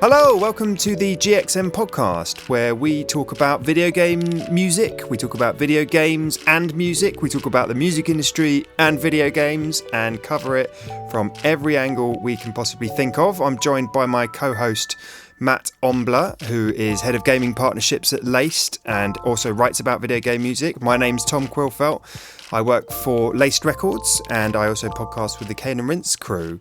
Hello, welcome to the GXM podcast, where we talk about video game music, we talk about video games and music, we talk about the music industry and video games, and cover it from every angle we can possibly think of. I'm joined by my co-host, Mat Ombler, who is head of gaming partnerships at Laced and also writes about video game music. My name's Tom Quillfeldt. I work for Laced Records, and I also podcast with the Cane and Rinse crew.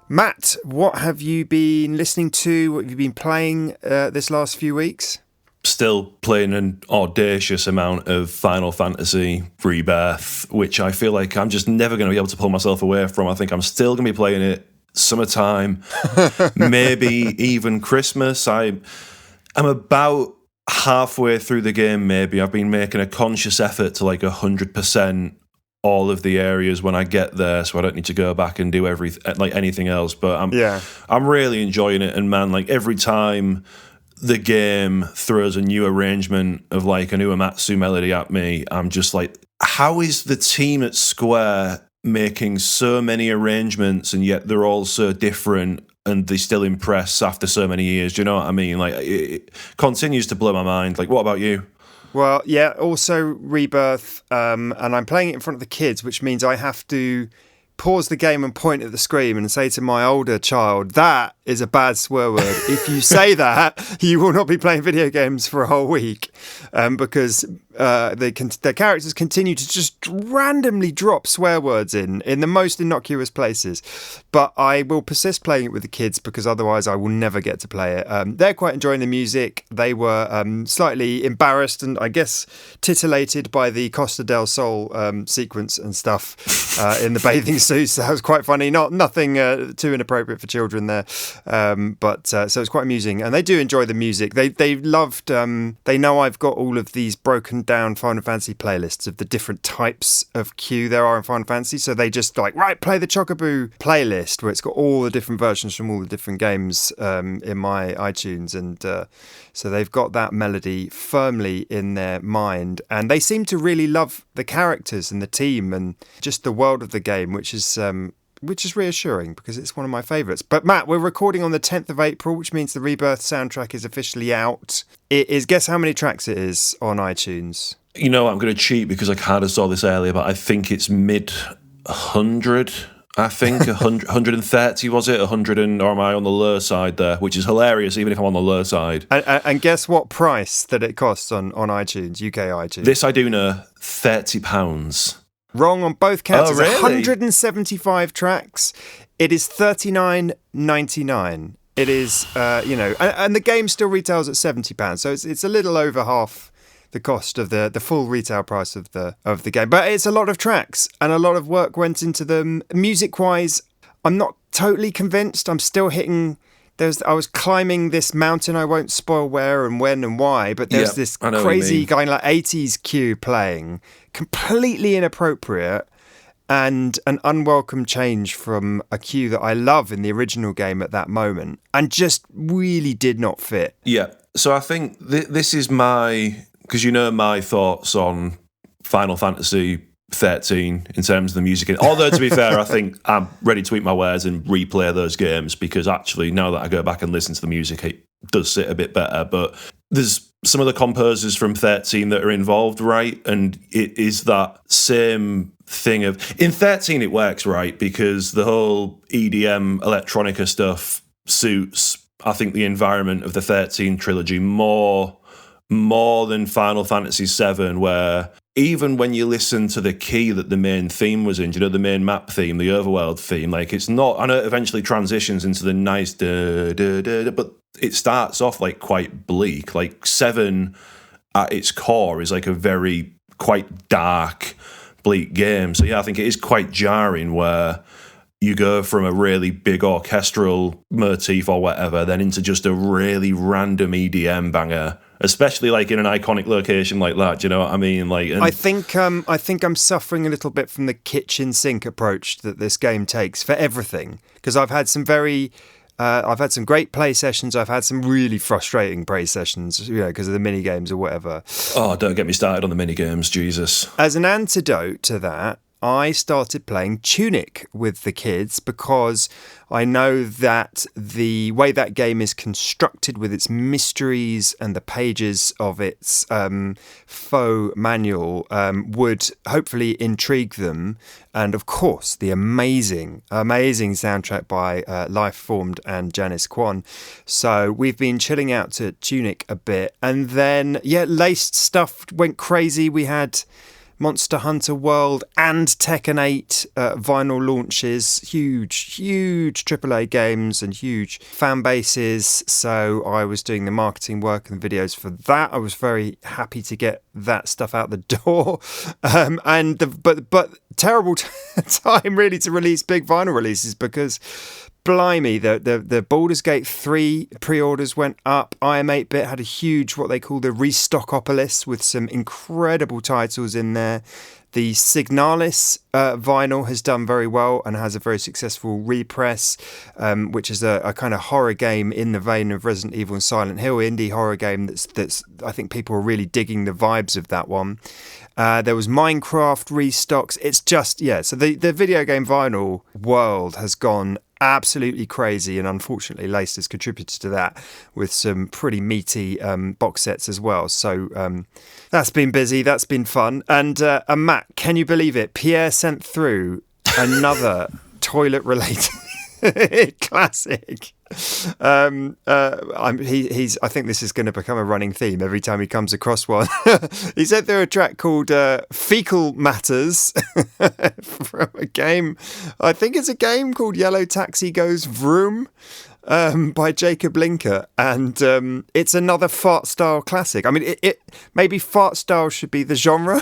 Matt, what have you been listening to? What have you been playing this last few weeks? Still playing an audacious amount of Final Fantasy Rebirth, which I feel like I'm just never going to be able to pull myself away from. I think I'm still going to be playing it summertime, maybe even Christmas. I'm about halfway through the game, maybe. I've been making a conscious effort to like 100% all of the areas when I get there, so I don't need to go back and do anything else. But I'm really enjoying it, and man, like every time the game throws a new arrangement of like a new Uematsu melody at me, I'm just like, how is the team at Square making so many arrangements and yet they're all so different and they still impress after so many years? Do you know what I mean? Like, it continues to blow my mind. Like, what about you? Well, yeah, also Rebirth, and I'm playing it in front of the kids, which means I have to pause the game and point at the screen and say to my older child, that is a bad swear word. If you say that, you will not be playing video games for a whole week, because their characters continue to just randomly drop swear words in the most innocuous places. But I will persist playing it with the kids because otherwise I will never get to play it. They're quite enjoying the music. They were slightly embarrassed and I guess titillated by the Costa del Sol sequence and stuff in the bathing suits. That was quite funny. Nothing too inappropriate for children there. But so it's quite amusing, and they do enjoy the music. They loved. They know I've got all of these broken down Final Fantasy playlists of the different types of queue there are in Final Fantasy. So they just like, right, play the Chocobo playlist where it's got all the different versions from all the different games in my iTunes, and so they've got that melody firmly in their mind, and they seem to really love the characters and the team and just the world of the game, which is reassuring because it's one of my favourites. But Matt, we're recording on the 10th of April, which means the Rebirth soundtrack is officially out. It is, guess how many tracks it is on iTunes? You know, I'm going to cheat because I kind of saw this earlier, but I think it's mid 100. I think 130, was it? 100, or am I on the low side there? Which is hilarious, even if I'm on the low side. And guess what price that it costs on iTunes, UK iTunes? This I do know, £30. Wrong on both counts. Oh, really? 175 tracks. It is $39.99. It is, and the game still retails at £70, so it's a little over half the cost of the full retail price of the game. But it's a lot of tracks, and a lot of work went into them. Music-wise, I'm not totally convinced. I'm still hitting. I was climbing this mountain. I won't spoil where and when and why, but there's this crazy kind of like 80s cue playing, completely inappropriate and an unwelcome change from a cue that I love in the original game at that moment, and just really did not fit. Yeah, so I think this is because you know my thoughts on Final Fantasy 13 in terms of the music. Although, to be fair, I think I'm ready to eat my wares and replay those games because actually, now that I go back and listen to the music, it does sit a bit better. But there's some of the composers from 13 that are involved, right? And it is that same thing of... In 13, it works, right? Because the whole EDM electronica stuff suits, I think, the environment of the 13 trilogy more than Final Fantasy 7, where... Even when you listen to the key that the main theme was in, you know, the main map theme, the overworld theme, like it's not, I know it eventually transitions into the nice but it starts off like quite bleak. Like 7 at its core is like a very quite dark, bleak game. So yeah, I think it is quite jarring where you go from a really big orchestral motif or whatever, then into just a really random EDM banger. Especially like in an iconic location like that, do you know what I mean? Like, I think I'm suffering a little bit from the kitchen sink approach that this game takes for everything. Because I've had some great play sessions. I've had some really frustrating play sessions, you know, because of the mini games or whatever. Oh, don't get me started on the mini games, Jesus. As an antidote to that, I started playing Tunic with the kids because I know that the way that game is constructed with its mysteries and the pages of its faux manual would hopefully intrigue them. And of course, the amazing soundtrack by Lifeformed and Janice Kwan. So we've been chilling out to Tunic a bit. And then, Laced stuff went crazy. We had Monster Hunter World and Tekken 8 vinyl launches, huge AAA games and huge fan bases. So I was doing the marketing work and videos for that. I was very happy to get that stuff out the door. But terrible time really to release big vinyl releases because blimey, the Baldur's Gate 3 pre-orders went up. IM8-Bit had a huge, what they call the Restockopolis, with some incredible titles in there. The Signalis vinyl has done very well and has a very successful repress, which is a kind of horror game in the vein of Resident Evil and Silent Hill, indie horror game that's I think people are really digging the vibes of that one. There was Minecraft restocks. It's just, so the video game vinyl world has gone absolutely crazy, and unfortunately Laced has contributed to that with some pretty meaty box sets as well. So that's been busy, that's been fun. And Matt, can you believe it? Pierre sent through another toilet related classic. I think this is going to become a running theme every time he comes across one. He said there a track called Fecal Matters from a game. I think it's a game called Yellow Taxi Goes Vroom by Jacob Linker, and it's another fart style classic. I mean, it maybe fart style should be the genre.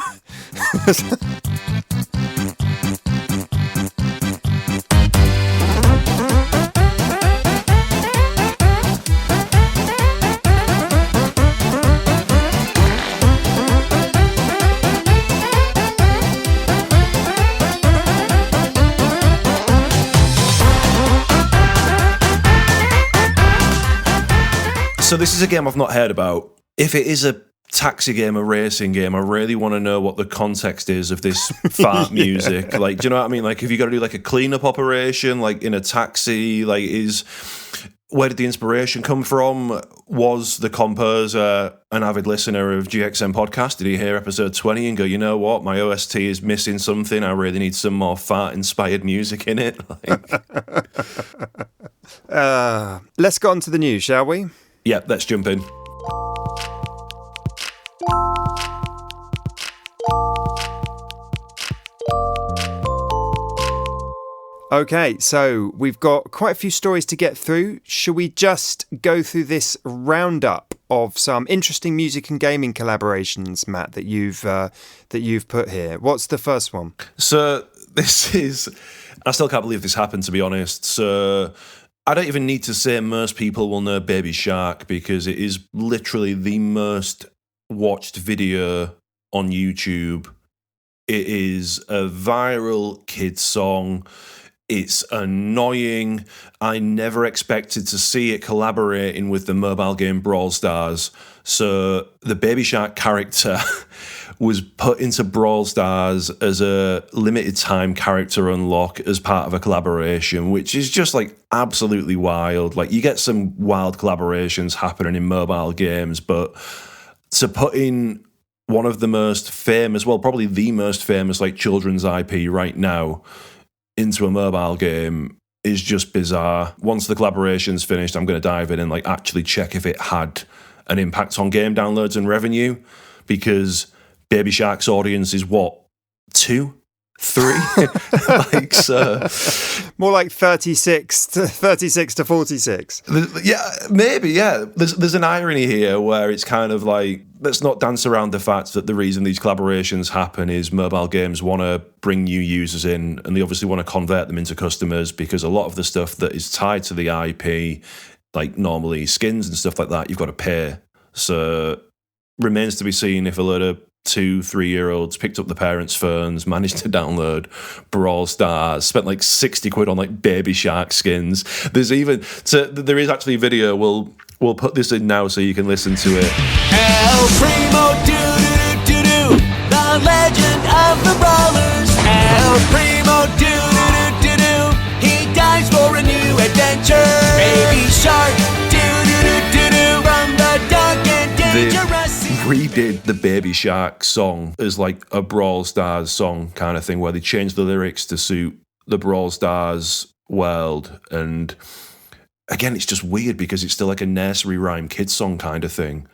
So this is a game I've not heard about. If it is a taxi game, a racing game, I really want to know what the context is of this fart music. Like, do you know what I mean? Like, have you got to do like a cleanup operation, like in a taxi? Like, where did the inspiration come from? Was the composer an avid listener of GXM podcast? Did he hear episode 20 and go, you know what, my OST is missing something. I really need some more fart-inspired music in it. Let's get on to the news, shall we? Yeah, let's jump in. Okay, so we've got quite a few stories to get through. Should we just go through this roundup of some interesting music and gaming collaborations, Matt, that you've put here? What's the first one? So this is, I still can't believe this happened, to be honest. So I don't even need to say most people will know Baby Shark because it is literally the most watched video on YouTube. It is a viral kids song. It's annoying. I never expected to see it collaborating with the mobile game Brawl Stars. So the Baby Shark character was put into Brawl Stars as a limited time character unlock as part of a collaboration, which is just like absolutely wild. Like, you get some wild collaborations happening in mobile games, but to put in one of the most famous, well, probably the most famous like children's IP right now into a mobile game is just bizarre. Once the collaboration's finished, I'm going to dive in and like actually check if it had an impact on game downloads and revenue, because Baby Shark's audience is what, 2, 3? Like, so more like 36 to 46. Yeah, maybe. Yeah, there's an irony here where it's kind of like, let's not dance around the fact that the reason these collaborations happen is mobile games want to bring new users in, and they obviously want to convert them into customers, because a lot of the stuff that is tied to the IP, like normally skins and stuff like that, you've got to pay. So remains to be seen if a load of 2-3-year-olds picked up the parents' phones, managed to download Brawl Stars, spent like 60 quid on like Baby Shark skins. There is actually a video. We'll put this in now so you can listen to it. El Primo, do-do-do-do-do, the legend of the brawlers. El El Primo, do-do-do-do-do. He dives for a new adventure. Baby Shark, do-do-do-do-do. From the dark and dangerous sea. Redid the Baby Shark song as like a Brawl Stars song kind of thing, where they changed the lyrics to suit the Brawl Stars world. And again, it's just weird because it's still like a nursery rhyme kids song kind of thing,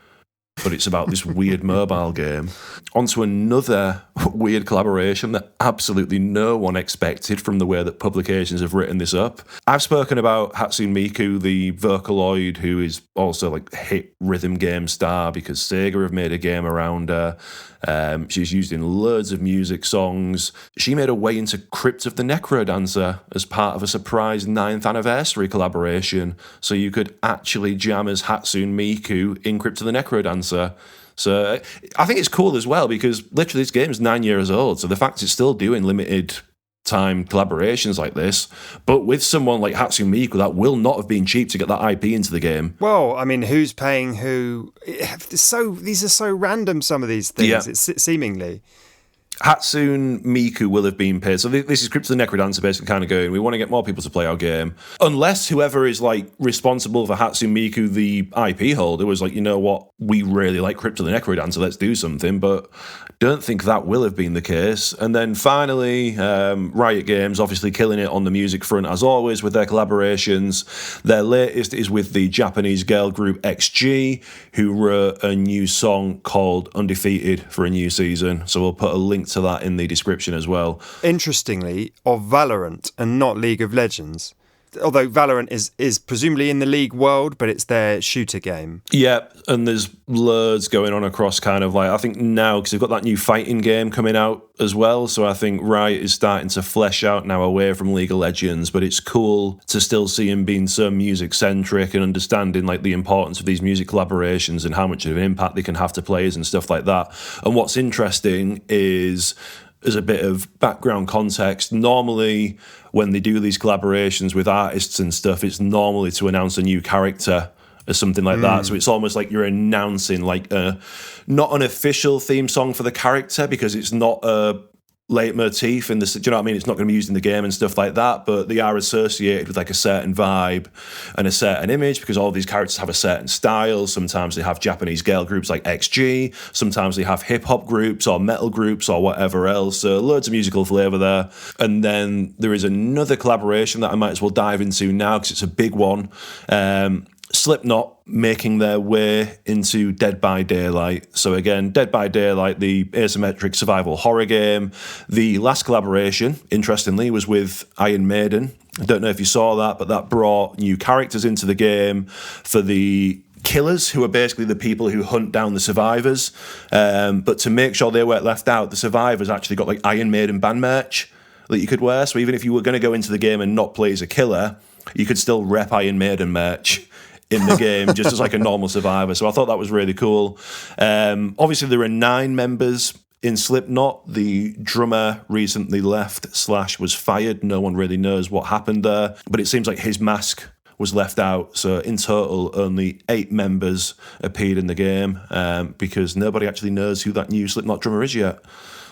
but it's about this weird mobile game. Onto another weird collaboration that absolutely no one expected from the way that publications have written this up. I've spoken about Hatsune Miku, the Vocaloid, who is also like a hit rhythm game star because Sega have made a game around her. She's used in loads of music songs. She made her way into Crypt of the Necrodancer as part of a surprise 9th anniversary collaboration, so you could actually jam as Hatsune Miku in Crypt of the Necrodancer. So I think it's cool as well because literally this game is 9 years old, so the fact it's still doing limited time collaborations like this, but with someone like Hatsune Miku, that will not have been cheap to get that IP into the game. Well, I mean, who's paying who? These are so random, some of these things, Yeah. it's seemingly. Hatsune Miku will have been paid. So this is Crypt of the Necrodancer basically kind of going, we want to get more people to play our game. Unless whoever is like responsible for Hatsune Miku, the IP holder, was like, you know what, we really like Crypt of the Necrodancer, let's do something. But don't think that will have been the case. And then finally, Riot Games obviously killing it on the music front as always with their collaborations. Their latest is with the Japanese girl group XG, who wrote a new song called Undefeated for a new season. So we'll put a link to that in the description as well. Interestingly, of Valorant and not League of Legends. Although Valorant is presumably in the League world, but it's their shooter game. Yeah, and there's loads going on across kind of like, I think now, because they've got that new fighting game coming out as well, so I think Riot is starting to flesh out now away from League of Legends, but it's cool to still see him being so music-centric and understanding like the importance of these music collaborations and how much of an impact they can have to players and stuff like that. And what's interesting is, as a bit of background context, normally when they do these collaborations with artists and stuff, it's normally to announce a new character or something like that. So it's almost like you're announcing like not an official theme song for the character because it's not a leitmotif in the, do you know what I mean? It's not going to be used in the game and stuff like that, but they are associated with like a certain vibe and a certain image because all these characters have a certain style. Sometimes they have Japanese girl groups like XG, sometimes they have hip-hop groups or metal groups or whatever else, so loads of musical flavour there. And then there is another collaboration that I might as well dive into now because it's a big one. Slipknot making their way into Dead by Daylight. So again, Dead by Daylight, the asymmetric survival horror game. The last collaboration, interestingly, was with Iron Maiden. I don't know if you saw that, but that brought new characters into the game for the killers, who are basically the people who hunt down the survivors. But to make sure they weren't left out, the survivors actually got like Iron Maiden band merch that you could wear. So even if you were going to go into the game and not play as a killer, you could still rep Iron Maiden merch in the game just as like a normal survivor. So I thought that was really cool. Obviously there are 9 members in Slipknot. The drummer recently left / was fired. No one really knows what happened there, but it seems like his mask was left out. So in total, only 8 members appeared in the game because nobody actually knows who that new Slipknot drummer is yet.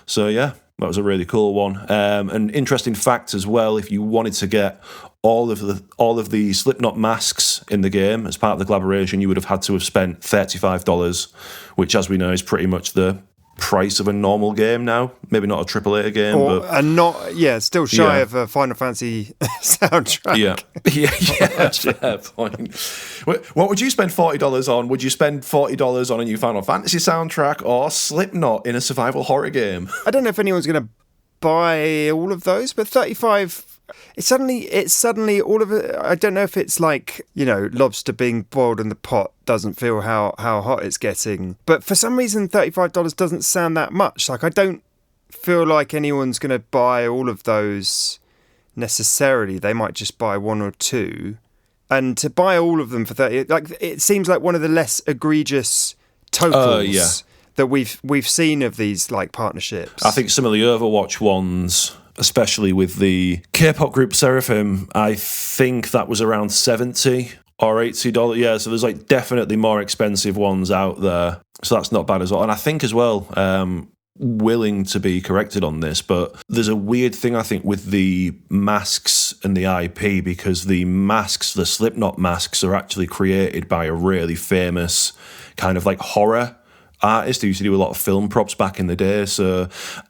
So yeah, that was a really cool one. An interesting fact as well, if you wanted to get all of the Slipknot masks in the game as part of the collaboration, you would have had to have spent $35, which, as we know, is pretty much the price of a normal game now. Maybe not a AAA game, still shy of a Final Fantasy soundtrack. Fair point. What would you spend $40 on? Would you spend $40 on a new Final Fantasy soundtrack or Slipknot in a survival horror game? I don't know if anyone's going to buy all of those, but 35. It's suddenly all of it. I don't know if it's like, you know, lobster being boiled in the pot doesn't feel how hot it's getting. But for some reason, $35 doesn't sound that much. Like, I don't feel like anyone's going to buy all of those necessarily. They might just buy 1 or 2. And to buy all of them for 30, like, it seems like one of the less egregious totals that we've seen of these like partnerships. I think some of the Overwatch ones, especially with the K-pop group Seraphim, I think that was around $70 or $80. Yeah, so there's like definitely more expensive ones out there. So that's not bad as well. And I think as well, willing to be corrected on this, but there's a weird thing, I think, with the masks and the IP, because the masks, the Slipknot masks, are actually created by a really famous kind of like horror artist who used to do a lot of film props back in the day. So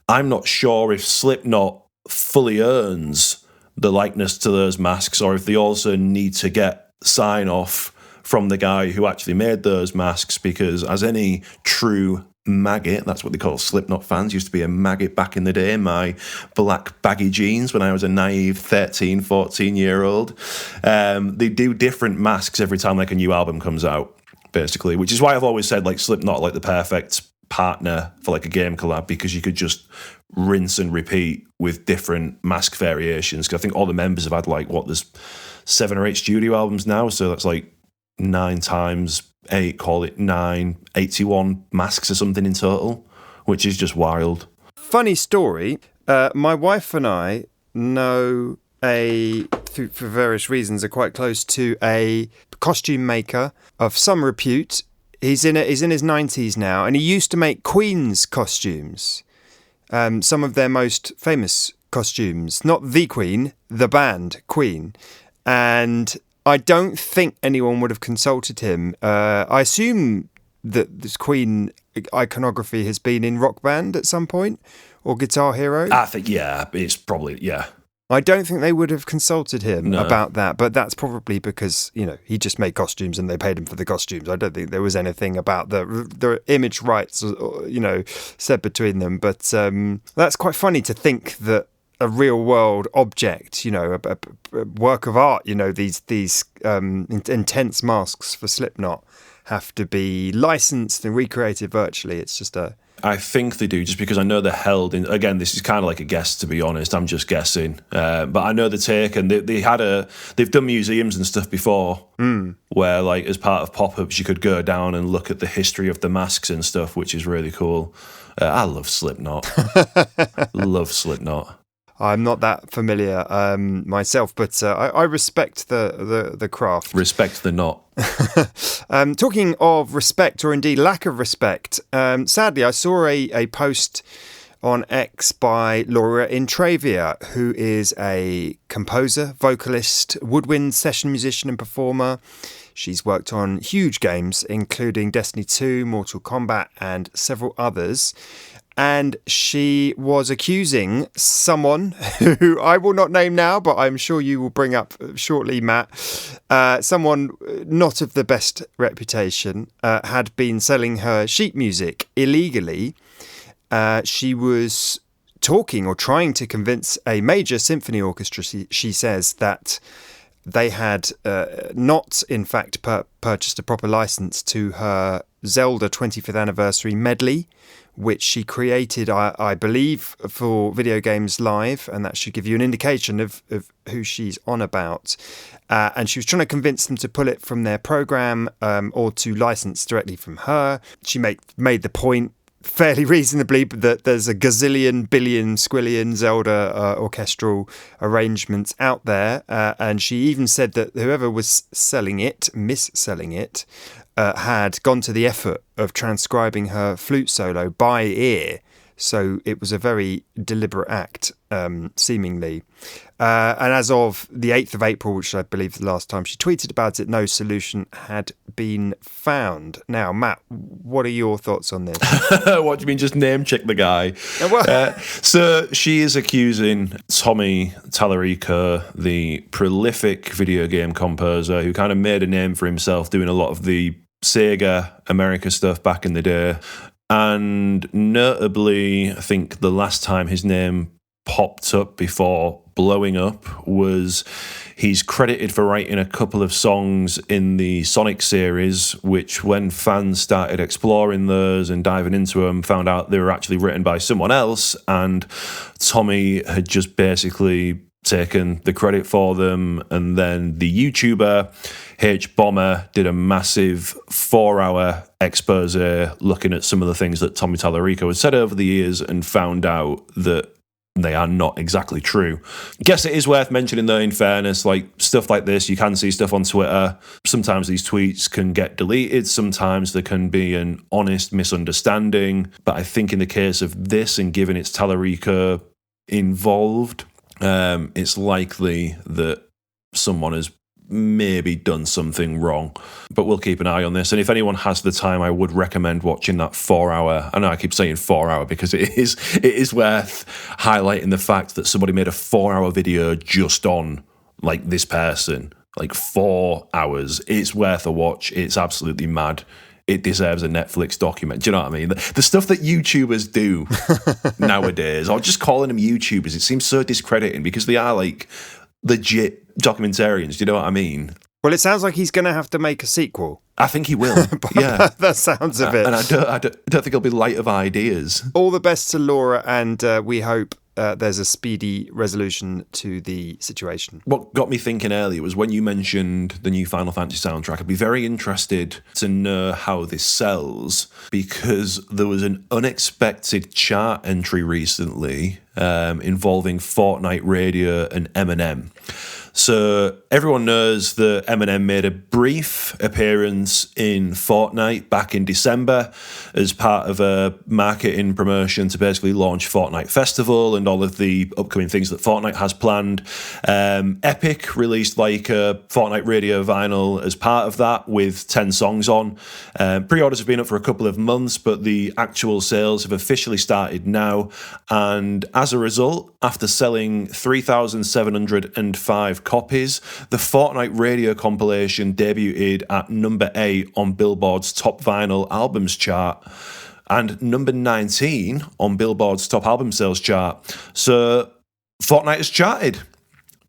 I'm not sure if Slipknot fully earns the likeness to those masks, or if they also need to get sign off from the guy who actually made those masks, because as any true maggot, that's what they call Slipknot fans, used to be a maggot back in the day, my black baggy jeans when I was a naive 13, 14-year-old. They do different masks every time like a new album comes out, basically, which is why I've always said like Slipknot like the perfect partner for like a game collab, because you could just rinse and repeat with different mask variations. Because I think all the members have had like, there's 7 or 8 studio albums now, so that's like 9 times 8, call it 9, 81 masks or something in total, which is just wild. Funny story, my wife and I know for various reasons, are quite close to a costume maker of some repute. He's in his 90s now, and he used to make Queen's costumes. Some of their most famous costumes, not the Queen, the band Queen. And I don't think anyone would have consulted him. I assume that this Queen iconography has been in Rock Band at some point, or Guitar Hero. I think, yeah, it's probably, yeah. I don't think they would have consulted him about that, but that's probably because, he just made costumes and they paid him for the costumes. I don't think there was anything about the image rights, said between them. But that's quite funny to think that a real world object, a work of art, these intense masks for Slipknot have to be licensed and recreated virtually. It's just I think they do, just because I know they're held in. Again, this is kind of like a guess, to be honest. I'm just guessing, but I know the take, and they've done museums and stuff before, where like as part of pop-ups you could go down and look at the history of the masks and stuff, which is really cool. I love Slipknot. Love Slipknot. I'm not that familiar myself, but I respect the craft. Respect the knot. Talking of respect, or indeed lack of respect, sadly I saw a post on X by Laura Intravia, who is a composer, vocalist, woodwind session musician and performer. She's worked on huge games, including Destiny 2, Mortal Kombat, and several others. And she was accusing someone who I will not name now, but I'm sure you will bring up shortly, Matt. Someone not of the best reputation had been selling her sheet music illegally. She was talking or trying to convince a major symphony orchestra, she says, that they had not, in fact, purchased a proper license to her Zelda 25th anniversary medley, which she created, I believe, for Video Games Live, and that should give you an indication of who she's on about. And she was trying to convince them to pull it from their program or to license directly from her. She made the point fairly reasonably that there's a gazillion, billion, squillion Zelda orchestral arrangements out there. And she even said that whoever was mis-selling it, had gone to the effort of transcribing her flute solo by ear. So it was a very deliberate act, seemingly. And as of the 8th of April, which I believe the last time she tweeted about it, no solution had been found. Now, Matt, what are your thoughts on this? What do you mean, just name check the guy? So she is accusing Tommy Tallarico, the prolific video game composer who kind of made a name for himself doing a lot of the Sega America stuff back in the day. And notably, I think the last time his name popped up before blowing up was he's credited for writing a couple of songs in the Sonic series, which when fans started exploring those and diving into them, found out they were actually written by someone else, and Tommy had just basically taken the credit for them. And then the YouTuber H Bomber did a massive 4-hour expose looking at some of the things that Tommy Tallarico had said over the years, and found out that they are not exactly true. I guess it is worth mentioning, though, in fairness, like stuff like this, you can see stuff on Twitter. Sometimes these tweets can get deleted. Sometimes there can be an honest misunderstanding. But I think in the case of this, and given it's Tallarico involved, it's likely that someone has maybe done something wrong, but we'll keep an eye on this. And if anyone has the time, I would recommend watching that 4-hour. I know I keep saying 4-hour because it is worth highlighting the fact that somebody made a 4-hour video just on like this person, like 4 hours. It's worth a watch. It's absolutely mad. It deserves a Netflix document. Do you know what I mean? The stuff that YouTubers do nowadays, or just calling them YouTubers, it seems so discrediting because they are like legit documentarians. Do you know what I mean? Well, it sounds like he's going to have to make a sequel. I think he will. Yeah, that sounds of it. And I don't think he'll be light of ideas. All the best to Laura, and we hope there's a speedy resolution to the situation. What got me thinking earlier was when you mentioned the new Final Fantasy soundtrack. I'd be very interested to know how this sells, because there was an unexpected chart entry recently involving Fortnite Radio and Eminem. So everyone knows that Eminem made a brief appearance in Fortnite back in December as part of a marketing promotion to basically launch Fortnite Festival and all of the upcoming things that Fortnite has planned. Epic released like a Fortnite Radio vinyl as part of that with 10 songs on. Pre-orders have been up for a couple of months, but the actual sales have officially started now. And as a result, after selling 3,705 copies, the Fortnite Radio compilation debuted at number 8 on Billboard's Top Vinyl Albums chart and number 19 on Billboard's Top Album Sales chart. So Fortnite has charted,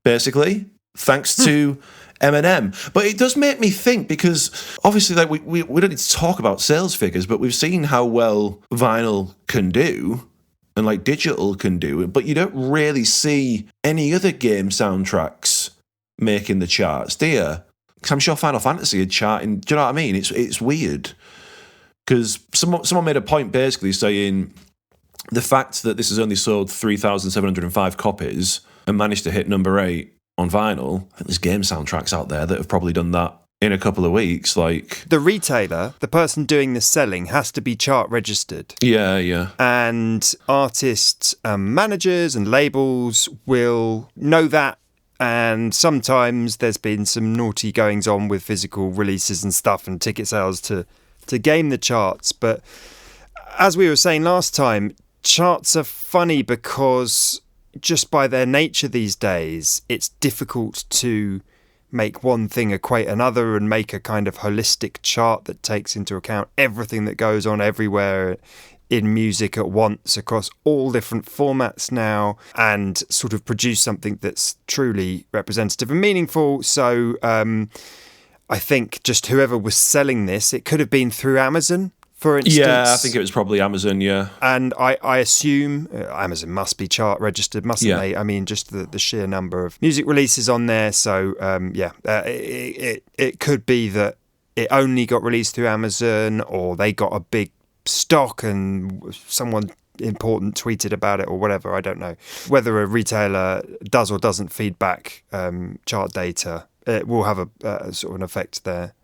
basically, thanks to Eminem. But it does make me think, because obviously like we don't need to talk about sales figures, but we've seen how well vinyl can do and like digital can do, but you don't really see any other game soundtracks making the charts, do you? Because I'm sure Final Fantasy had charting. Do you know what I mean? It's weird, because someone made a point basically saying the fact that this has only sold 3,705 copies and managed to hit number 8 on vinyl. I think there's game soundtracks out there that have probably done that in a couple of weeks. Like the retailer, the person doing the selling, has to be chart registered. Yeah. And artists, managers and labels will know that. And sometimes there's been some naughty goings on with physical releases and stuff and ticket sales to game the charts. But as we were saying last time, charts are funny because just by their nature these days, it's difficult to make one thing equate another and make a kind of holistic chart that takes into account everything that goes on everywhere in music at once across all different formats now, and sort of produce something that's truly representative and meaningful. So I think just whoever was selling this, it could have been through Amazon, for instance. Yeah, I think it was probably Amazon, yeah. And I assume Amazon must be chart registered, mustn't they? I mean, just the sheer number of music releases on there. So, it could be that it only got released through Amazon, or they got a big stock and someone important tweeted about it or whatever. I don't know. Whether a retailer does or doesn't feed back chart data, it will have a sort of an effect there.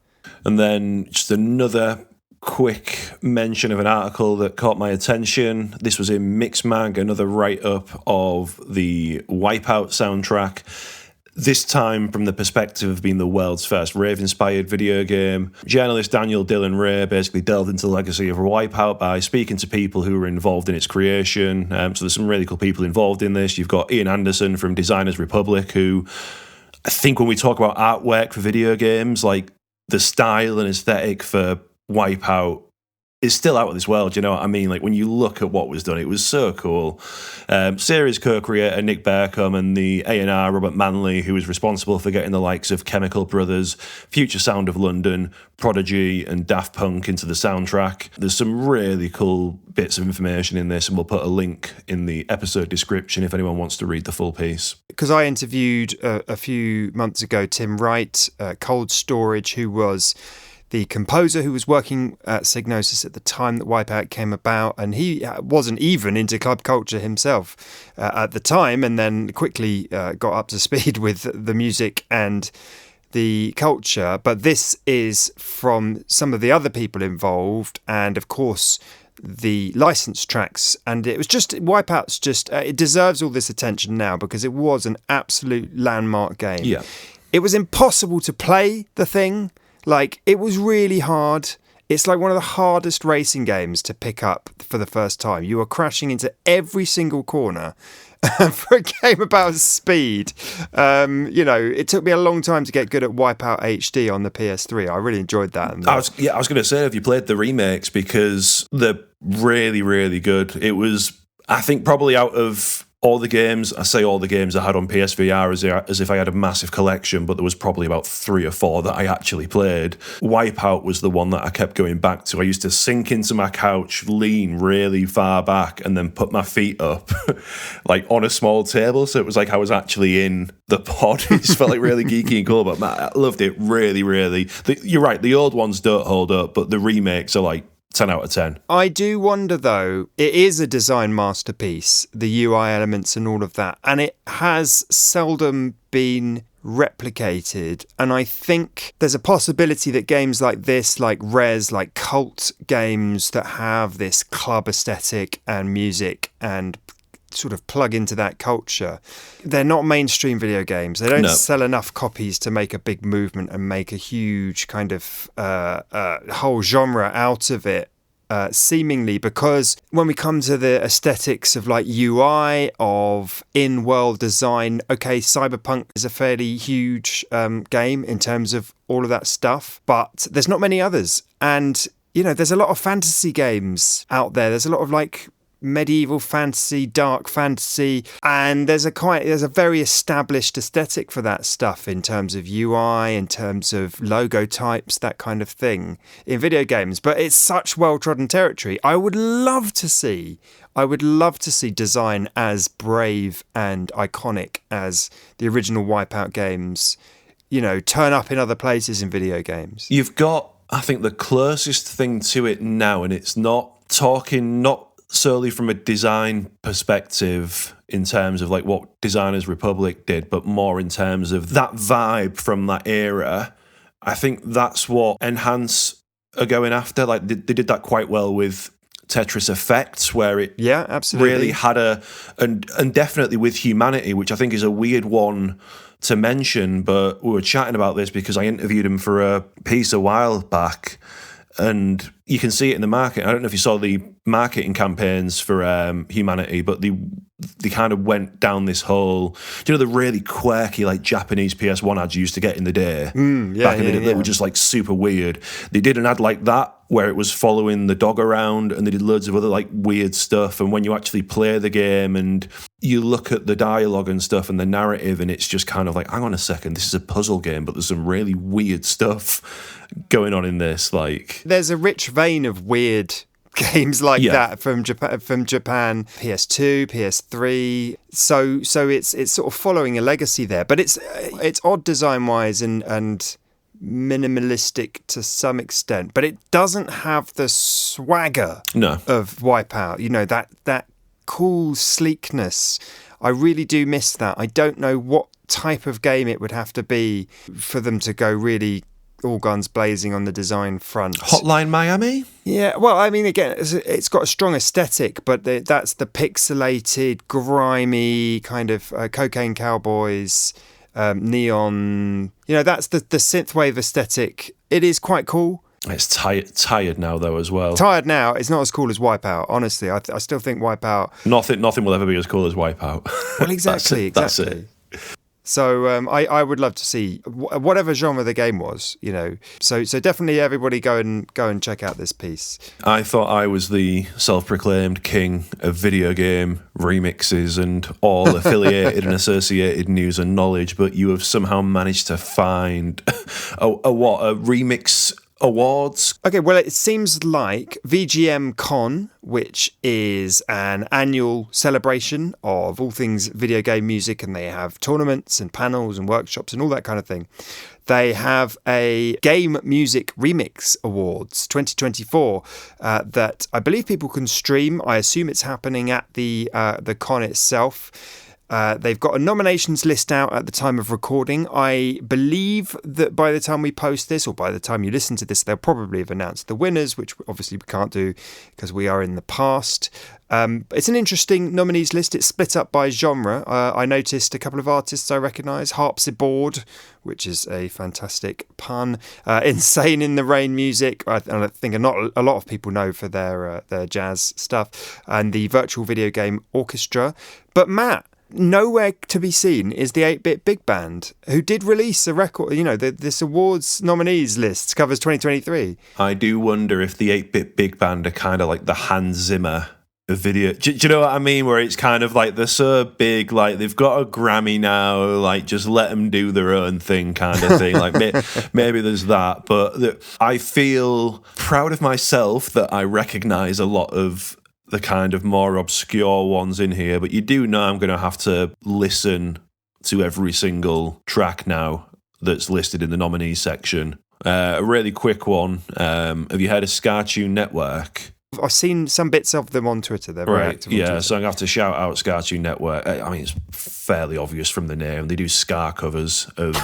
And then just another quick mention of an article that caught my attention. This was in Mixmag, another write-up of the Wipeout soundtrack. This time from the perspective of being the world's first rave-inspired video game. Journalist Daniel Dillon Ray basically delved into the legacy of Wipeout by speaking to people who were involved in its creation. So there's some really cool people involved in this. You've got Ian Anderson from Designers Republic, who I think when we talk about artwork for video games, like the style and aesthetic for Wipeout is still out of this world, you know what I mean? Like when you look at what was done, it was so cool. Series co-creator Nick Burkham and the A&R Robert Manley, who was responsible for getting the likes of Chemical Brothers, Future Sound of London, Prodigy and Daft Punk into the soundtrack. There's some really cool bits of information in this, and we'll put a link in the episode description if anyone wants to read the full piece. Because I interviewed a few months ago Tim Wright, Cold Storage, who was the composer who was working at Psygnosis at the time that Wipeout came about, and he wasn't even into club culture himself at the time, and then quickly got up to speed with the music and the culture. But this is from some of the other people involved, and of course the licensed tracks, and it was just Wipeout's just it deserves all this attention now because it was an absolute landmark game. Yeah, it was impossible to play the thing. Like, it was really hard. It's like one of the hardest racing games to pick up for the first time. You are crashing into every single corner. For a game about speed, it took me a long time to get good at Wipeout HD on the PS3. I really enjoyed that. I was going to say, have you played the remakes? Because they're really, really good. It was, I think, probably out of all the games, I say all the games I had on PSVR as if I had a massive collection, but there was probably about 3 or 4 that I actually played. Wipeout was the one that I kept going back to. I used to sink into my couch, lean really far back, and then put my feet up, like on a small table. So it was like I was actually in the pod. It just felt like really geeky and cool, but man, I loved it really, really. You're right, the old ones don't hold up, but the remakes are like 10 out of 10. I do wonder, though, it is a design masterpiece, the UI elements and all of that, and it has seldom been replicated. And I think there's a possibility that games like this, like Res, like cult games that have this club aesthetic and music and sort of plug into that culture, they're not mainstream video games. They don't sell enough copies to make a big movement and make a huge kind of whole genre out of it, seemingly, because when we come to the aesthetics of like UI, of in-world design, okay, Cyberpunk is a fairly huge game in terms of all of that stuff, but there's not many others. And, there's a lot of fantasy games out there. There's a lot of like medieval fantasy, dark fantasy, and there's a very established aesthetic for that stuff in terms of UI, in terms of logo types, that kind of thing in video games. But it's such well-trodden territory. I would love to see design as brave and iconic as the original Wipeout games, turn up in other places in video games. You've got, I think, the closest thing to it now, and it's not solely from a design perspective in terms of like what Designers Republic did, but more in terms of that vibe from that era. I think that's what Enhance are going after. Like they did that quite well with Tetris Effects, where it absolutely really had and definitely with Humanity, which I think is a weird one to mention, but we were chatting about this because I interviewed him for a piece a while back. And you can see it in the market. I don't know if you saw the marketing campaigns for Humanity, but they kind of went down this whole, the really quirky like Japanese PS1 ads you used to get in the day. Back in the day, they were just like super weird. They did an ad like that where it was following the dog around, and they did loads of other like weird stuff. And when you actually play the game and you look at the dialogue and stuff and the narrative, and it's just kind of like, hang on a second, this is a puzzle game, but there's some really weird stuff going on in this. Like, there's a rich vein of weird games like that from Japan, PS2, PS3. So it's sort of following a legacy there, but it's odd design wise and minimalistic to some extent, but it doesn't have the swagger of Wipeout. That cool sleekness. I really do miss that. I don't know what type of game it would have to be for them to go really all guns blazing on the design front. Hotline Miami? Yeah, well, I mean, again, it's got a strong aesthetic, but that's the pixelated, grimy kind of Cocaine Cowboys, neon. That's the synthwave aesthetic. It is quite cool. It's tired now, though, as well. Tired now. It's not as cool as Wipeout, honestly. I still think Wipeout... Nothing will ever be as cool as Wipeout. Well, exactly. That's it. So I would love to see whatever genre the game was, So definitely everybody go and check out this piece. I thought I was the self-proclaimed king of video game remixes and all affiliated and associated news and knowledge, but you have somehow managed to find a remix awards. Okay, well, it seems like VGM Con, which is an annual celebration of all things video game music, and they have tournaments and panels and workshops and all that kind of thing. They have a Game Music Remix Awards 2024 that I believe people can stream. I assume it's happening at the con itself. They've got a nominations list out at the time of recording. I believe that by the time we post this, or by the time you listen to this, they'll probably have announced the winners, which obviously we can't do because we are in the past. It's an interesting nominees list. It's split up by genre. I noticed a couple of artists I recognise. Harpsichord, which is a fantastic pun. Insane in the Rain music, I think a lot of people know for their jazz stuff. And the Virtual Video Game Orchestra. But Matt, nowhere to be seen is the 8-Bit Big Band, who did release a record. You know, this awards nominees list covers 2023. I do wonder if the 8-Bit Big Band are kind of like the Hans Zimmer of video. Do you know what I mean? Where it's kind of like they're so big, like they've got a Grammy now, like just let them do their own thing kind of thing. Like maybe there's that. But I feel proud of myself that I recognise a lot of the kind of more obscure ones in here, but you do know I'm going to have to listen to every single track now that's listed in the nominees section. A really quick one. Have you heard of Cartoon Network? I've seen some bits of them on Twitter. They're very active on Twitter. So I'm going to have to shout out Cartoon Network. I mean, it's fairly obvious from the name. They do ska covers of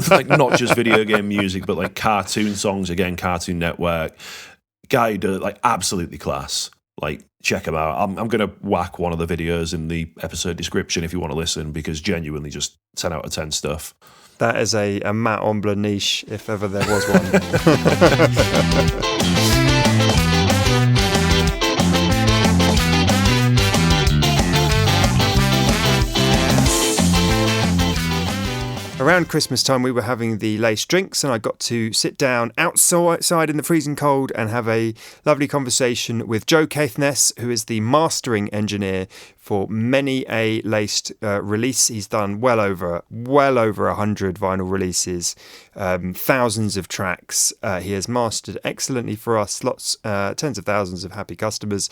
like not just video game music, but like cartoon songs. Again, Cartoon Network. Guy does like absolutely class. Like, check him out. I'm going to whack one of the videos in the episode description if you want to listen, because genuinely just 10 out of 10 stuff. That is a Mat Ombler niche, if ever there was one. Around Christmas time, we were having the laced drinks, and I got to sit down outside in the freezing cold and have a lovely conversation with Joe Caithness, who is the mastering engineer for many a laced release. He's done well over 100 vinyl releases, thousands of tracks. He has mastered excellently for us, tens of thousands of happy customers.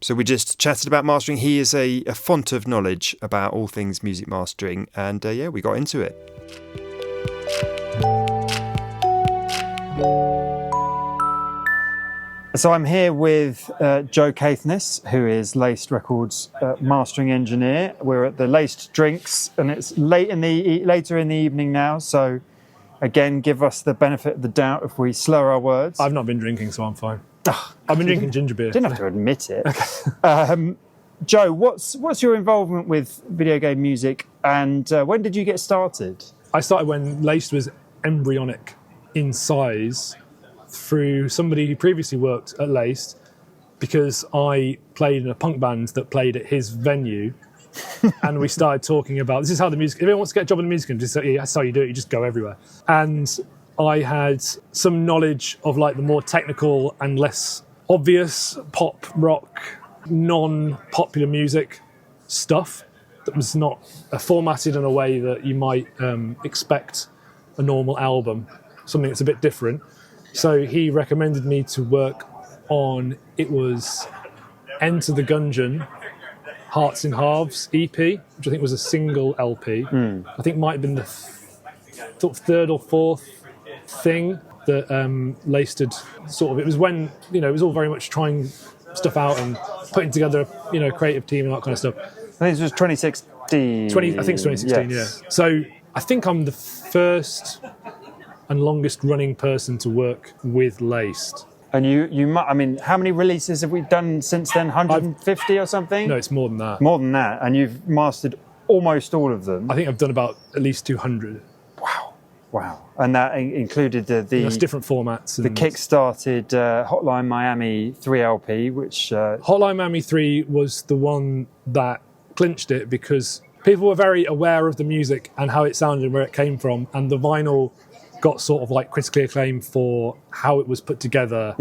So we just chatted about mastering. He is a font of knowledge about all things music mastering, and we got into it. So I'm here with Joe Caithness, who is Laced Records mastering engineer. We're at the Laced Drinks, and it's later in the evening now. So again, give us the benefit of the doubt if we slur our words. I've not been drinking, so I'm fine. I've been drinking ginger beer. Didn't have to admit it. Okay. Joe, what's your involvement with video game music, and when did you get started? I started when Laced was embryonic in size through somebody who previously worked at Laced, because I played in a punk band that played at his venue, and we started talking about, this is how the music, if anyone wants to get a job in the music industry, that's how you do it, you just go everywhere. And I had some knowledge of like the more technical and less obvious pop, rock, non-popular music stuff that was not formatted in a way that you might expect a normal album, something that's a bit different. So he recommended me to work on, it was Enter the Gungeon, Hearts in Halves EP, which I think was a single LP. I think might have been the third or fourth thing that Laced had sort of, it was when, it was all very much trying stuff out and putting together, a creative team and that kind of stuff. I think this was 2016. I think it's 2016, yes. Yeah. So I think I'm the first and longest running person to work with Laced. And you might, I mean, how many releases have we done since then? 150 or something? No, it's more than that. More than that, and you've mastered almost all of them. I think I've done about at least 200. Wow. And that included That's different formats. The kick-started Hotline Miami 3 LP, which... Hotline Miami 3 was the one that clinched it, because people were very aware of the music and how it sounded and where it came from, and the vinyl got sort of like critically acclaimed for how it was put together,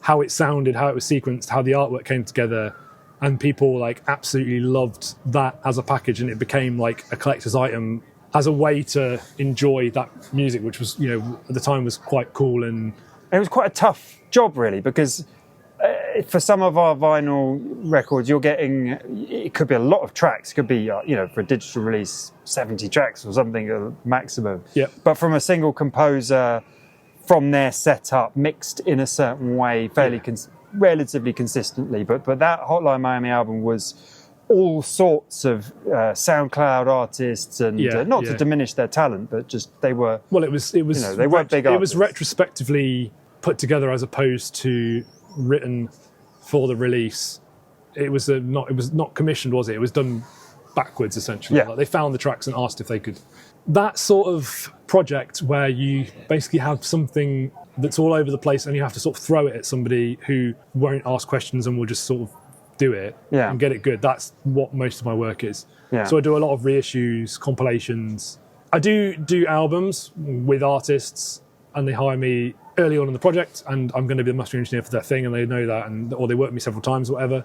how it sounded, how it was sequenced, how the artwork came together, and people like absolutely loved that as a package, and it became like a collector's item as a way to enjoy that music, which was, at the time was quite cool and it was quite a tough job, really, because for some of our vinyl records, you're getting, it could be a lot of tracks. It could be, for a digital release, 70 tracks or something maximum. Yep. But from a single composer, from their setup, mixed in a certain way, fairly relatively consistently. But that Hotline Miami album was all sorts of SoundCloud artists, and not to diminish their talent, but just they were. Well, it was. They weren't big artists. It was retrospectively put together as opposed to written for the release. It was not commissioned, was it? It was done backwards, essentially. Yeah. Like they found the tracks and asked if they could. That sort of project where you basically have something that's all over the place and you have to sort of throw it at somebody who won't ask questions and will just sort of do it and get it good. That's what most of my work is. Yeah. So I do a lot of reissues, compilations. I do albums with artists, and they hire me early on in the project, and I'm going to be the mastering engineer for their thing, and they know that, or they work with me several times or whatever.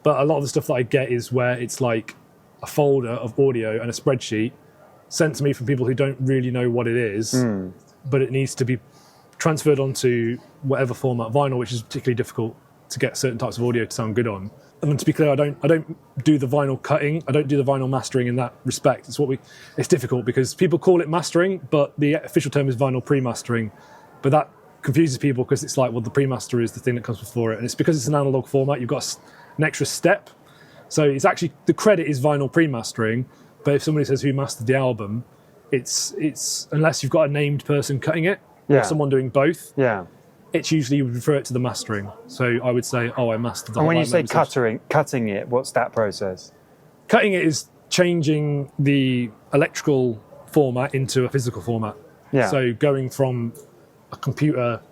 But a lot of the stuff that I get is where it's like a folder of audio and a spreadsheet sent to me from people who don't really know what it is, but it needs to be transferred onto whatever format, vinyl, which is particularly difficult to get certain types of audio to sound good on. And to be clear, I don't do the vinyl cutting. I don't do the vinyl mastering in that respect. It's difficult because people call it mastering, but the official term is vinyl pre-mastering. But that confuses people because it's like, well, the pre-master is the thing that comes before it, and it's because it's an analog format. You've got an extra step, so it's actually the credit is vinyl pre-mastering. But if somebody says who mastered the album, it's unless you've got a named person cutting it, or someone doing both. Yeah. It's usually you would refer it to the mastering. So I would say, I mastered the. And when you say cutting it, what's that process? Cutting it is changing the electrical format into a physical format. Yeah. So going from a computer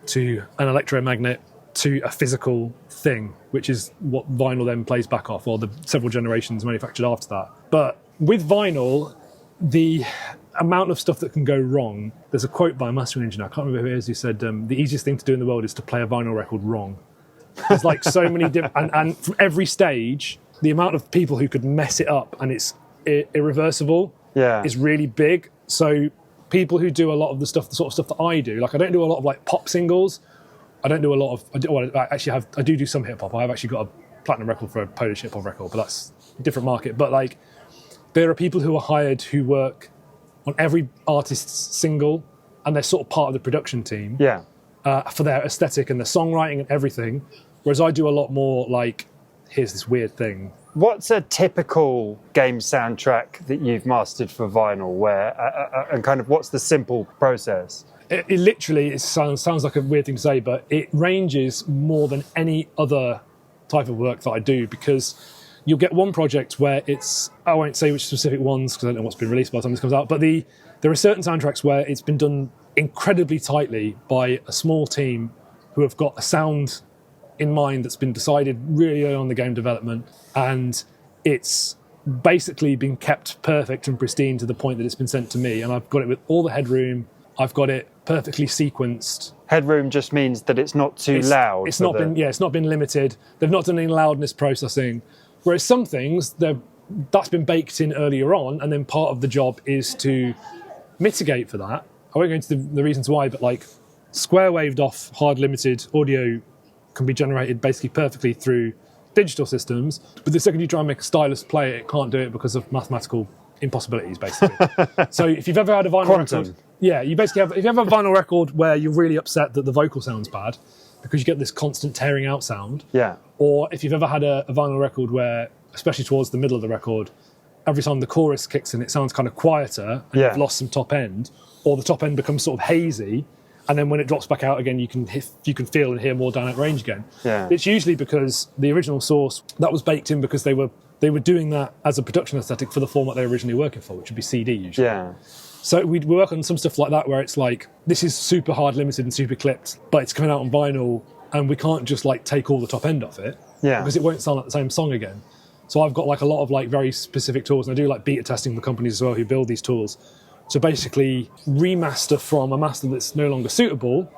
to an electromagnet to a physical thing, which is what vinyl then plays back off, or the several generations manufactured after that. But with vinyl, the amount of stuff that can go wrong, there's a quote by a mastering engineer, I can't remember who it is, who said, the easiest thing to do in the world is to play a vinyl record wrong. There's like so many different, and from every stage, the amount of people who could mess it up and it's irreversible is really big. So people who do a lot of the sort of stuff that I do, like I don't do a lot of like pop singles. I don't do a lot of, I do some hip hop. I've actually got a platinum record for a Polish hip hop record, but that's a different market. But like, there are people who are hired who work on every artist's single, and they're sort of part of the production team. Yeah. For their aesthetic and their songwriting and everything. Whereas I do a lot more like, here's this weird thing. What's a typical game soundtrack that you've mastered for vinyl? And kind of what's the simple process? It literally sounds like a weird thing to say, but it ranges more than any other type of work that I do, because you'll get one project where it's, I won't say which specific ones because I don't know what's been released by the time this comes out, but there are certain soundtracks where it's been done incredibly tightly by a small team who have got a sound in mind that's been decided really early on in the game development, and it's basically been kept perfect and pristine to the point that it's been sent to me, and I've got it with all the headroom. I've got it perfectly sequenced. Headroom just means that it's not too loud. It's not been limited. They've not done any loudness processing. Whereas some things, that's been baked in earlier on, and then part of the job is to mitigate for that. I won't go into the reasons why, but like square waved off hard limited audio can be generated basically perfectly through digital systems. But the second you try and make a stylus play it can't do it because of mathematical impossibilities, basically. So if you've ever had a vinyl record, you basically have. If you have a vinyl record where you're really upset that the vocal sounds bad because you get this constant tearing out sound, or if you've ever had a vinyl record where, especially towards the middle of the record, every time the chorus kicks in, it sounds kind of quieter and you've lost some top end, or the top end becomes sort of hazy, and then when it drops back out again, you can feel and hear more dynamic range again. It's usually because the original source that was baked in because they were doing that as a production aesthetic for the format they were originally working for, which would be CD usually. So we work on some stuff like that where it's like, this is super hard limited and super clipped, but it's coming out on vinyl, and we can't just like take all the top end off it because it won't sound like the same song again. So I've got like a lot of like very specific tools, and I do like beta testing for companies as well who build these tools. So basically remaster from a master that's no longer suitable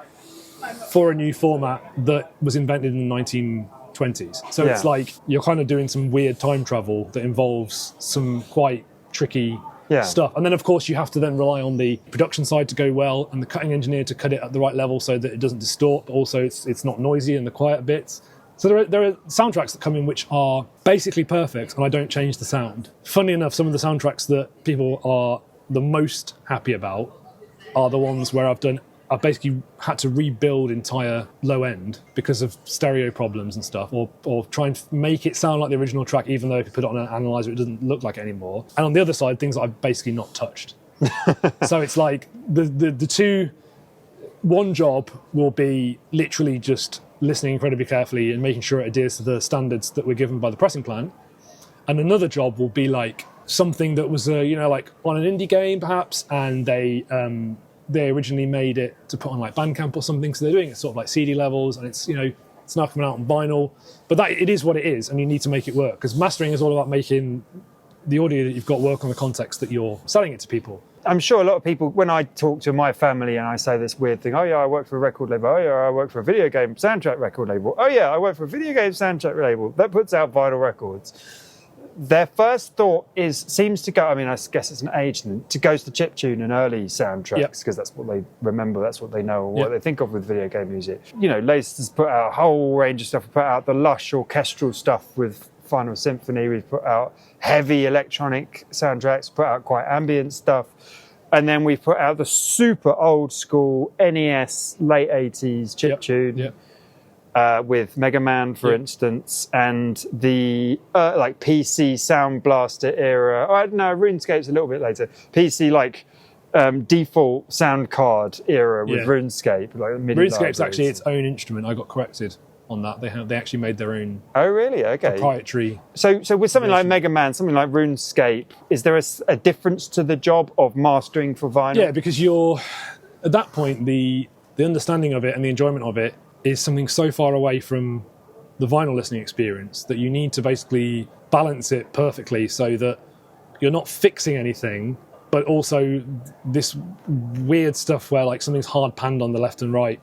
for a new format that was invented in the 1920s. So it's like you're kind of doing some weird time travel that involves some quite tricky stuff. And then, of course, you have to then rely on the production side to go well and the cutting engineer to cut it at the right level so that it doesn't distort, but also it's not noisy in the quiet bits. So there are soundtracks that come in which are basically perfect, and I don't change the sound. Funny enough, some of the soundtracks that people are the most happy about are the ones where I've basically had to rebuild entire low end because of stereo problems and stuff, or try and make it sound like the original track, even though if you put it on an analyzer, it doesn't look like it anymore. And on the other side, things that I've basically not touched. So it's like the two, one job will be literally just listening incredibly carefully and making sure it adheres to the standards that we're given by the pressing plan. And another job will be like something that was, like on an indie game perhaps, and they originally made it to put on like Bandcamp or something, so they're doing it sort of like CD levels, and it's it's now coming out on vinyl. But that it is what it is, and you need to make it work, because mastering is all about making the audio that you've got work on the context that you're selling it to people. I'm sure a lot of people, when I talk to my family and I say this weird thing, oh yeah, I work for a record label, oh yeah, I work for a video game soundtrack record label, oh yeah, I work for a video game soundtrack label that puts out vinyl records. Their first thought seems to go, I mean, I guess it's an age thing, to go to the chiptune and early soundtracks, because that's what they remember, that's what they know, or what they think of with video game music. Lace has put out a whole range of stuff. We put out the lush orchestral stuff with Final Symphony. We've put out heavy electronic soundtracks, put out quite ambient stuff. And then we've put out the super old school NES late 80s chiptune. With Mega Man, for instance, and the like PC Sound Blaster era. Oh, no, RuneScape's a little bit later. PC default sound card era with RuneScape. Like MIDI RuneScape's libraries. actually its own instrument. I got corrected on that. They actually made their own. Oh, really? Okay. Proprietary. So with something like Mega Man, something like RuneScape, is there a difference to the job of mastering for vinyl? Yeah, because you're at that point the understanding of it and the enjoyment of it is something so far away from the vinyl listening experience that you need to basically balance it perfectly so that you're not fixing anything, but also this weird stuff where like something's hard panned on the left and right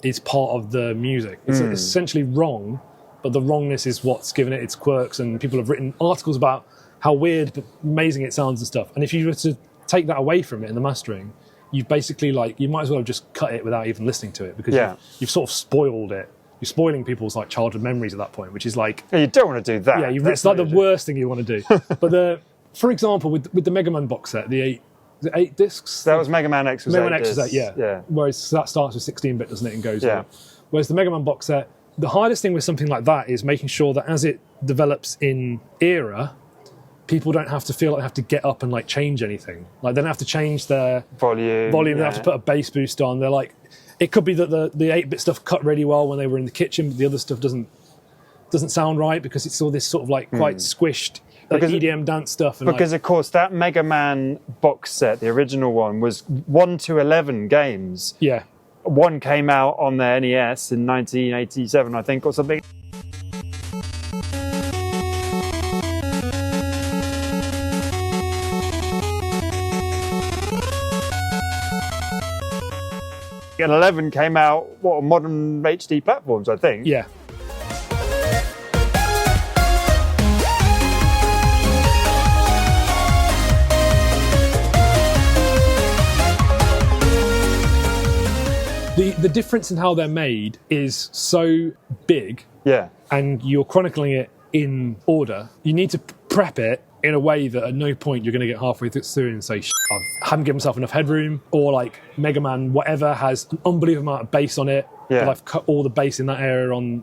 is part of the music. It's essentially wrong, but the wrongness is what's given it its quirks, and people have written articles about how weird but amazing it sounds and stuff. And if you were to take that away from it in the mastering, you've basically you might as well have just cut it without even listening to it, because you've sort of spoiled it. You're spoiling people's like childhood memories at that point, which is like... You don't want to do that. Yeah, it's like the worst thing you want to do. But for example, with the Mega Man box set, the eight discs... That was Mega Man X was Mega 8 Man X was discs. 8, yeah. Whereas that starts with 16-bit, doesn't it, and goes on. Whereas the Mega Man box set, the hardest thing with something like that is making sure that as it develops in era, people don't have to feel like they have to get up and like change anything. Like they don't have to change their volume. They have to put a bass boost on. They're like, it could be that the 8-bit stuff cut really well when they were in the kitchen, but the other stuff doesn't sound right because it's all this sort of like quite squished EDM dance stuff. And because of course that Mega Man box set, the original one, was 1 to 11 games. Yeah. One came out on the NES in 1987, I think, or something. And 11 came out, on modern HD platforms, I think. Yeah. The difference in how they're made is so big. Yeah. And you're chronicling it in order. You need to prep it in a way that at no point you're going to get halfway through and say, I haven't given myself enough headroom, or like Mega Man whatever has an unbelievable amount of bass on it, but I've cut all the bass in that area on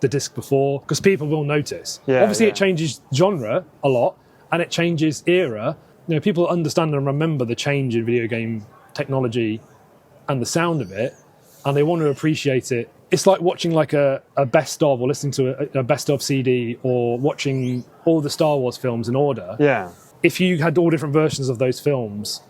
the disc before, because people will notice. Obviously it changes genre a lot, and it changes era. People understand and remember the change in video game technology and the sound of it, and they want to appreciate it. It's like watching like a best of, or listening to a best of CD, or watching all the Star Wars films in order. Yeah. If you had all different versions of those films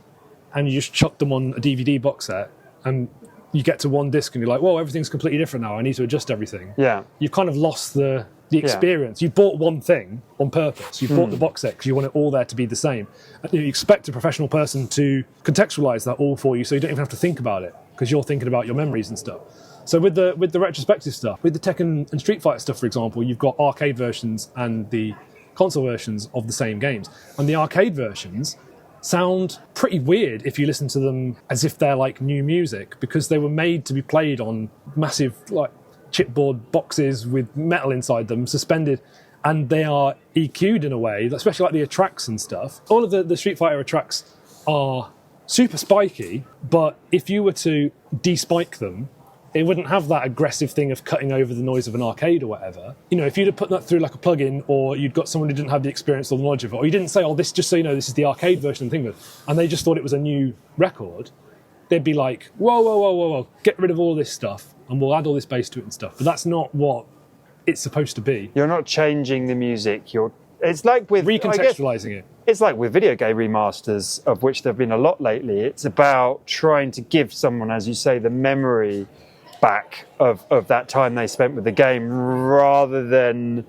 and you just chucked them on a DVD box set and you get to one disc and you're like, whoa, everything's completely different now, I need to adjust everything. Yeah. You've kind of lost the experience. You bought one thing on purpose. You bought the box set because you want it all there to be the same. And you expect a professional person to contextualize that all for you, so you don't even have to think about it, because you're thinking about your memories and stuff. So with the retrospective stuff, with the Tekken and Street Fighter stuff, for example, you've got arcade versions and the console versions of the same games. And the arcade versions sound pretty weird if you listen to them as if they're like new music, because they were made to be played on massive like chipboard boxes with metal inside them, suspended, and they are EQ'd in a way, especially like the attracts and stuff. All of the Street Fighter attracts are super spiky, but if you were to de-spike them, it wouldn't have that aggressive thing of cutting over the noise of an arcade or whatever. You know, if you'd have put that through like a plug-in, or you'd got someone who didn't have the experience or the knowledge of it, or you didn't say, oh, this, just so you know, this is the arcade version of the thing, and they just thought it was a new record, they'd be like, whoa, get rid of all this stuff, and we'll add all this bass to it and stuff. But that's not what it's supposed to be. You're not changing the music. It's like with recontextualizing it. It's like with video game remasters, of which there have been a lot lately. It's about trying to give someone, as you say, the memory back of that time they spent with the game, rather than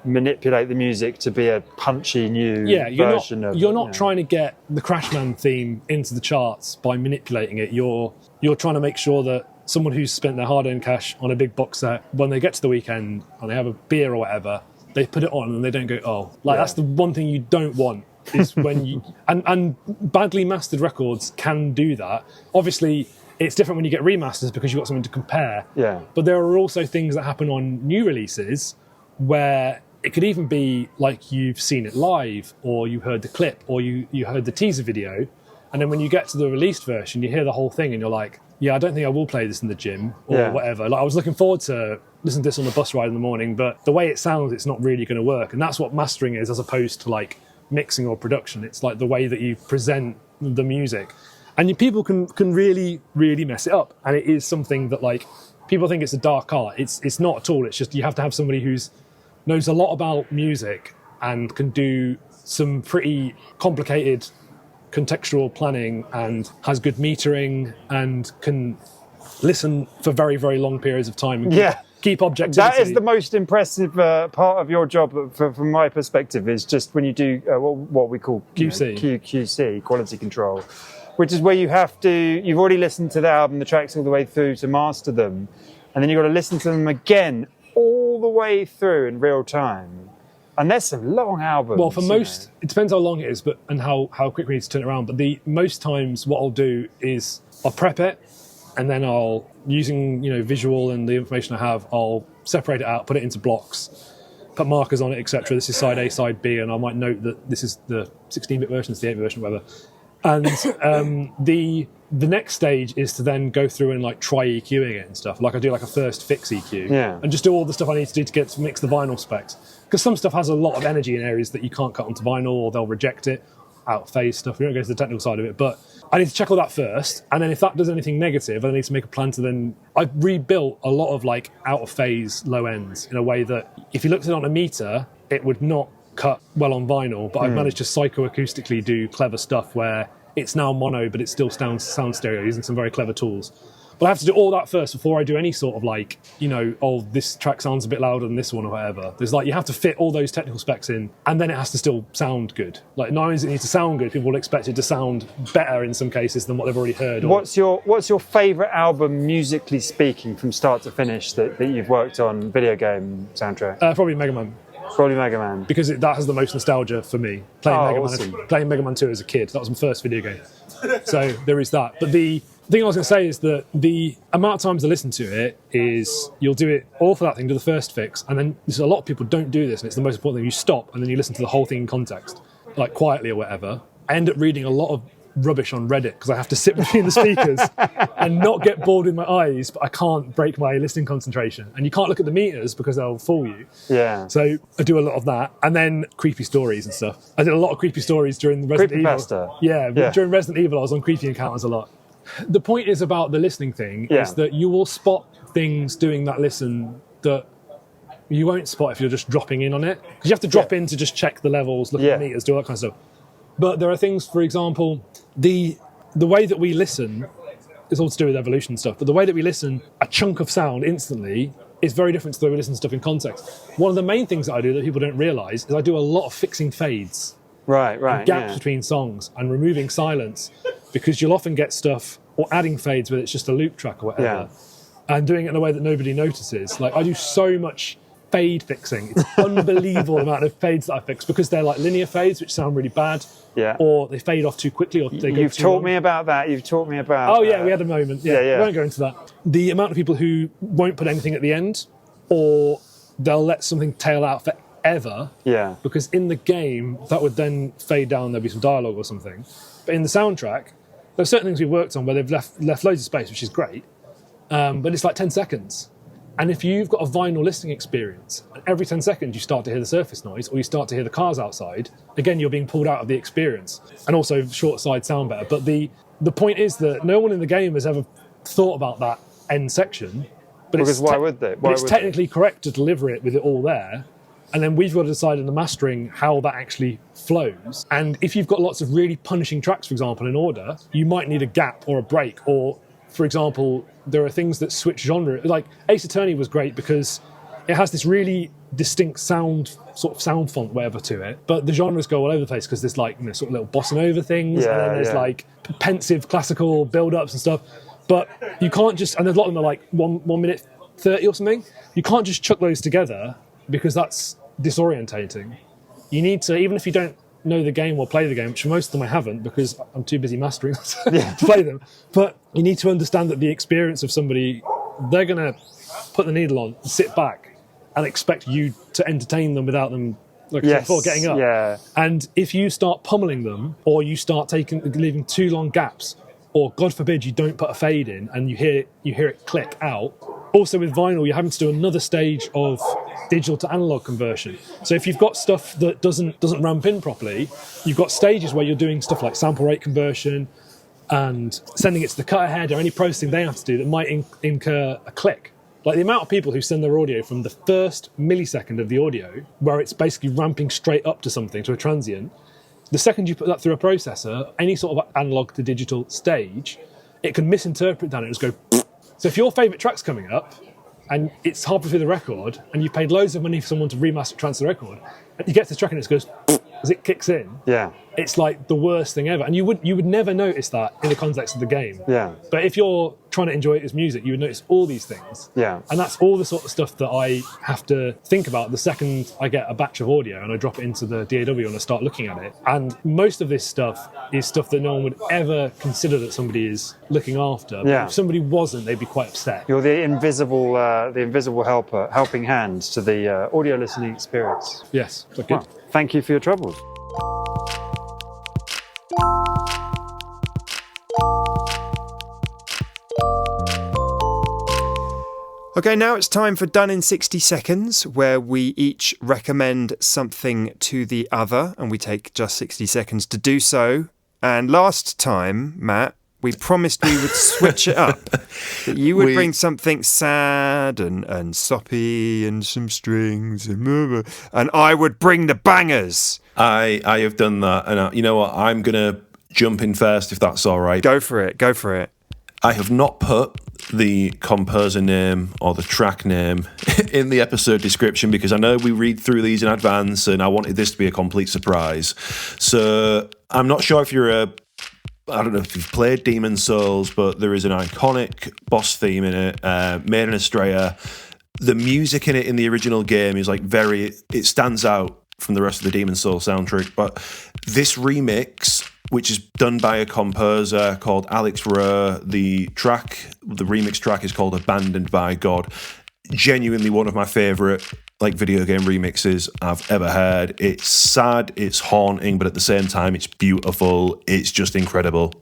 manipulate the music to be a punchy new version of it. You're not trying to get the Crashman theme into the charts by manipulating it. You're trying to make sure that someone who's spent their hard-earned cash on a big box set, when they get to the weekend and they have a beer or whatever, they put it on and they don't go, oh. That's the one thing you don't want, is when you... And badly mastered records can do that. Obviously, it's different when you get remasters because you've got something to compare. Yeah. But there are also things that happen on new releases where it could even be like you've seen it live, or you heard the clip, or you heard the teaser video, and then when you get to the released version, you hear the whole thing and you're like, yeah, I don't think I will play this in the gym or whatever. Like, I was looking forward to listening to this on the bus ride in the morning, but the way it sounds, it's not really going to work. And that's what mastering is, as opposed to like mixing or production. It's like the way that you present the music. And people can really, really mess it up. And it is something that, like, people think it's a dark art. It's not at all. It's just you have to have somebody who's knows a lot about music and can do some pretty complicated contextual planning, and has good metering, and can listen for very, very long periods of time and keep objectivity. That is the most impressive part of your job, from my perspective, is just when you do what we call QC, quality control, which is where you've already listened to the album, the tracks all the way through to master them, and then you've got to listen to them again all the way through in real time. And there's some long albums. Well, for most, it depends how long it is, and how quick we need to turn it around. But most times what I'll do is I'll prep it, and then I'll, using visual and the information I have, I'll separate it out, put it into blocks, put markers on it, etc. This is side A, side B, and I might note that this is the 16-bit version, it's the 8-bit version, whatever. And the next stage is to then go through and like try EQing it and stuff. Like I do like a first fix EQ, and just do all the stuff I need to do to mix the vinyl specs. Because some stuff has a lot of energy in areas that you can't cut onto vinyl, or they'll reject it. Out of phase stuff. We don't go to the technical side of it, but I need to check all that first. And then if that does anything negative, I need to make a plan to then. I've rebuilt a lot of like out of phase low ends in a way that if you looked at it on a meter, it would not cut well on vinyl. But I've managed to psychoacoustically do clever stuff where it's now mono, but it still sound stereo using some very clever tools. But I have to do all that first before I do any sort of like, this track sounds a bit louder than this one or whatever. There's like, you have to fit all those technical specs in, and then it has to still sound good. Like, not only does it need to sound good, people will expect it to sound better in some cases than what they've already heard. What's your favourite album, musically speaking, from start to finish that you've worked on, video game soundtrack? Probably Mega Man. Probably Mega Man. Because that has the most nostalgia for me. Playing Mega Man 2 as a kid. That was my first video game. So there is that. But the thing I was going to say is that the amount of times I listen to it is you'll do it all for that thing, do the first fix, and then a lot of people don't do this, and it's the most important thing. You stop and then you listen to the whole thing in context, like quietly or whatever. I end up reading a lot of rubbish on Reddit because I have to sit between the speakers and not get bored with my eyes, but I can't break my listening concentration. And you can't look at the meters because they'll fool you. Yeah. So I do a lot of that. And then creepy stories and stuff. I did a lot of creepy stories during the Resident Evil. Yeah, during Resident Evil I was on Creepy Encounters a lot. The point is about the listening thing is that you will spot things doing that listen that you won't spot if you're just dropping in on it. Because you have to drop in to just check the levels, look at the meters, do all that kind of stuff. But there are things, for example, the way that we listen is all to do with evolution stuff, but the way that we listen, a chunk of sound instantly is very different to the way we listen to stuff in context. One of the main things that I do that people don't realise is I do a lot of fixing fades. Right. And gaps between songs and removing silence, because you'll often get stuff, or adding fades where it's just a loop track or whatever, and doing it in a way that nobody notices. Like, I do so much fade fixing. It's unbelievable the amount of fades that I fix, because they're like linear fades, which sound really bad. Yeah. or they fade off too quickly, or they go You've too taught long. me about that. You've taught me about. Oh yeah, we had a moment. Yeah, yeah. we won't go into that. The amount of people who won't put anything at the end, or they'll let something tail out forever. Yeah. Because in the game, that would then fade down. There'll be some dialogue or something. But in the soundtrack, there's certain things we've worked on where they've left loads of space, which is great. But it's like 10 seconds. And if you've got a vinyl listening experience, and every 10 seconds you start to hear the surface noise, or you start to hear the cars outside, again, you're being pulled out of the experience. And also, short side sound better. But the point is that no one in the game has ever thought about that end section. But Because why would they? Why it's would technically correct to deliver it with it all there. And then we've got to decide in the mastering how that actually flows. And if you've got lots of really punishing tracks, for example, in order, you might need a gap or a break. Or, for example, there are things that switch genre. Like Ace Attorney was great because it has this really distinct sound font, whatever, to it. But the genres go all over the place because there's like, sort of little bossa nova things, and then there's like pensive classical build-ups and stuff. But you can't just, and there's a lot of them are like 1 minute 30 or something. You can't just chuck those together because that's disorientating. You need to, even if you don't know the game or play the game, which for most of them I haven't because I'm too busy mastering to play them, but you need to understand that the experience of somebody, they're going to put the needle on, sit back and expect you to entertain them without them, like I said before, getting up. Yeah. And if you start pummeling them, or you start leaving too long gaps, or God forbid you don't put a fade in and you hear it click out. Also with vinyl, you're having to do another stage of digital to analog conversion. So if you've got stuff that doesn't ramp in properly, you've got stages where you're doing stuff like sample rate conversion and sending it to the cut ahead, or any processing they have to do that might incur a click. Like the amount of people who send their audio from the first millisecond of the audio, where it's basically ramping straight up to something, to a transient, the second you put that through a processor, any sort of analog to digital stage, it can misinterpret that and it'll just go. So if your favourite track's coming up and it's halfway through the record and you've paid loads of money for someone to remaster, transfer the record, and you get to the track and it goes as it kicks in, it's like the worst thing ever. And you would never notice that in the context of the game. Yeah. But if you're trying to enjoy it as music, you would notice all these things. Yeah. And that's all the sort of stuff that I have to think about the second I get a batch of audio and I drop it into the DAW and I start looking at it. And most of this stuff is stuff that no one would ever consider that somebody is looking after. But if somebody wasn't, they'd be quite upset. You're the invisible helping hand to the audio listening experience. Yes. Good. Well, thank you for your troubles. Okay, now it's time for Done in 60 Seconds, where we each recommend something to the other, and we take just 60 seconds to do so. And last time, Matt, we promised we would switch it up. That you would bring something sad and soppy and some strings and I would bring the bangers. I have done that, and you know what? I'm gonna jump in first if that's all right. Go for it. I have not put the composer name or the track name in the episode description because I know we read through these in advance and I wanted this to be a complete surprise. So I'm not sure if I don't know if you've played Demon's Souls, but there is an iconic boss theme in it, made in Australia. The music in it in the original game is like it stands out from the rest of the Demon's Souls soundtrack, but this remix, which is done by a composer called Alex Rowe. The remix track is called Abandoned by God. Genuinely one of my favourite video game remixes I've ever heard. It's sad, it's haunting, but at the same time it's beautiful. It's just incredible.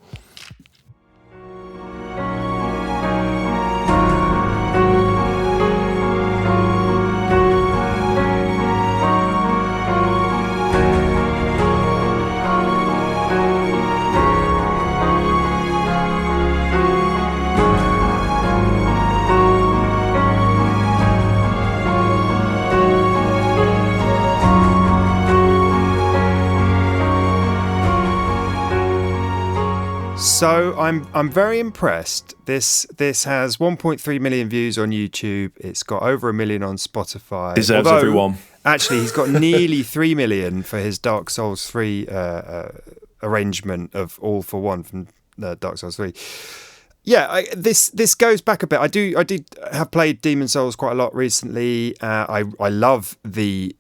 So I'm very impressed. This has 1.3 million views on YouTube. It's got over 1 million on Spotify. Deserves everyone. Actually, he's got nearly 3 million for his Dark Souls 3 arrangement of All for One from Dark Souls 3. Yeah, this goes back a bit. I did have played Demon's Souls quite a lot recently. I love the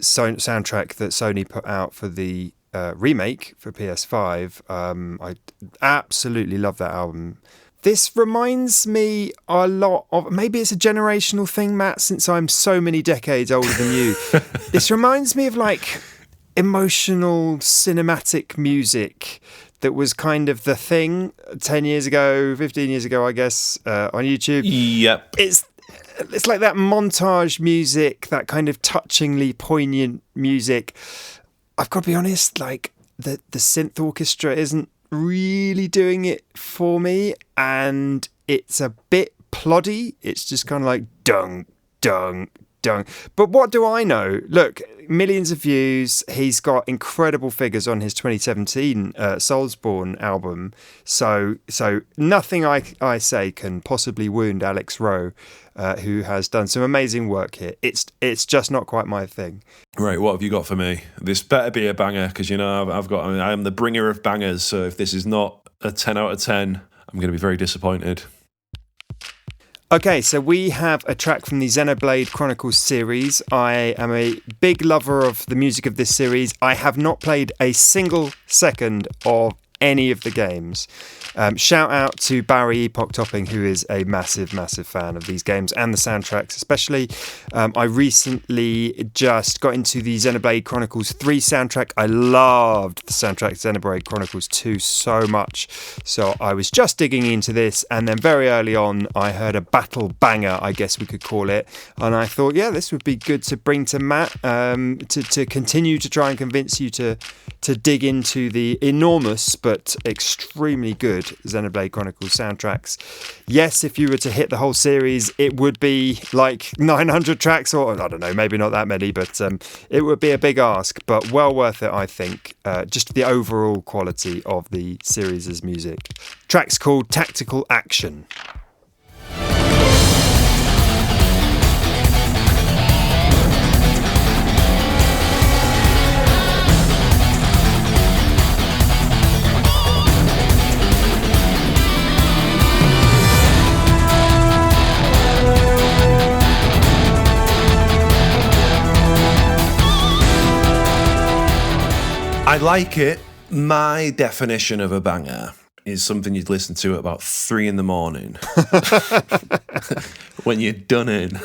soundtrack that Sony put out for the remake for PS5. I absolutely love that album. This reminds me a lot of, maybe it's a generational thing, Matt, since I'm so many decades older than you. This reminds me of like emotional cinematic music that was kind of the thing 10 years ago, 15 years ago, I guess, on YouTube. Yep. It's like that montage music, that kind of touchingly poignant music. I've got to be honest, like the synth orchestra isn't really doing it for me, and it's a bit ploddy. It's just kind of like dung, dung, dung. But what do I know? Look, millions of views. He's got incredible figures on his 2017 Soulsborne album. So nothing I say can possibly wound Alex Rowe, who has done some amazing work here. It's just not quite my thing. Right, what have you got for me? This better be a banger, because I am the bringer of bangers. So if this is not a 10 out of 10, I'm going to be very disappointed. Okay, so we have a track from the Xenoblade Chronicles series. I am a big lover of the music of this series. I have not played a single second of any of the games. Shout out to Barry Epoch Topping, who is a massive, massive fan of these games and the soundtracks especially. I recently just got into the Xenoblade Chronicles 3 soundtrack. I loved the soundtrack Xenoblade Chronicles 2 so much. So I was just digging into this, and then very early on I heard a battle banger, I guess we could call it. And I thought, yeah, this would be good to bring to Matt, to continue to try and convince you to dig into the enormous but extremely good Xenoblade Chronicles soundtracks. Yes, if you were to hit the whole series, it would be like 900 tracks, or I don't know, maybe not that many, but it would be a big ask, but well worth it, I think. Just the overall quality of the series' music. Track's called Tactical Action. I like it. My definition of a banger is something you'd listen to at about 3 a.m. when you're done in.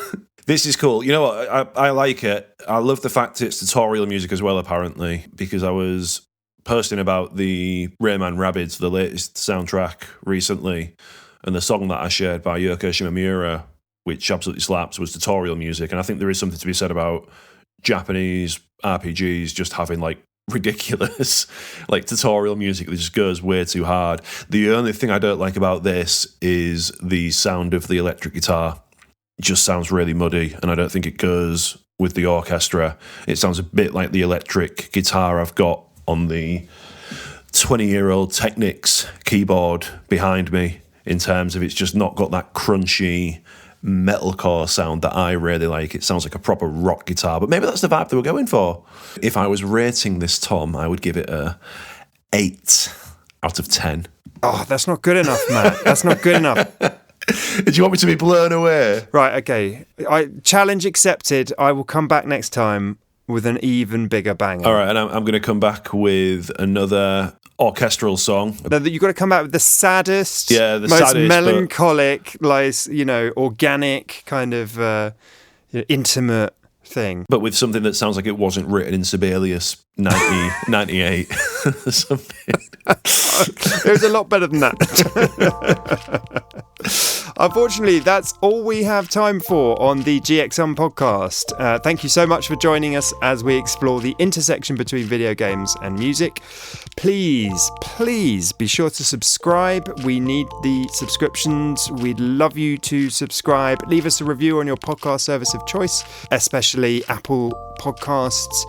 This is cool. You know what? I like it. I love the fact it's tutorial music as well, apparently, because I was posting about the Rayman Rabbids, the latest soundtrack recently, and the song that I shared by Yoko Shimomura, which absolutely slaps, was tutorial music. And I think there is something to be said about Japanese RPGs just having like ridiculous like tutorial music that just goes way too hard. The only thing I don't like about this is the sound of the electric guitar. It just sounds really muddy, and I don't think it goes with the orchestra. It sounds a bit like the electric guitar I've got on the 20-year-old Technics keyboard behind me, in terms of it's just not got that crunchy metalcore sound that I really like. It sounds like a proper rock guitar, but maybe that's the vibe they were going for. If I was rating this, Tom, I would give it a 8 out of 10. Oh, that's not good enough, Matt. That's not good enough. Do you want me to be blown away? Right, okay. Challenge accepted. I will come back next time with an even bigger banger. All right, and I'm going to come back with another orchestral song. You've got to come out with the saddest, most saddest, melancholic, like, organic kind of intimate thing. But with something that sounds like it wasn't written in Sibelius 98 or something. It was a lot better than that. Unfortunately, that's all we have time for on the GXM podcast. Thank you so much for joining us as we explore the intersection between video games and music. Please be sure to subscribe. We need the subscriptions. We'd love you to subscribe. Leave us a review on your podcast service of choice, especially Apple Podcasts.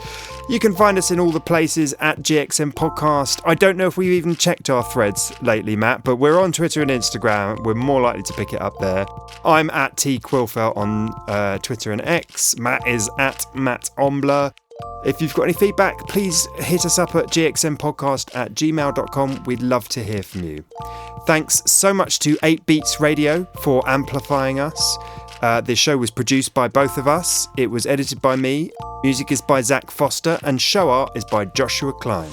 You can find us in all the places at GXM Podcast. I don't know if we've even checked our threads lately, Matt, but we're on Twitter and Instagram. We're more likely to pick it up there. I'm at T Quillfeldt on Twitter and X. Matt is at Mat Ombler. If you've got any feedback, please hit us up at gxmpodcast@gmail.com. We'd love to hear from you. Thanks so much to 8 Beats Radio for amplifying us. The show was produced by both of us. It was edited by me. Music is by Zach Foster, and show art is by Joshua Klein.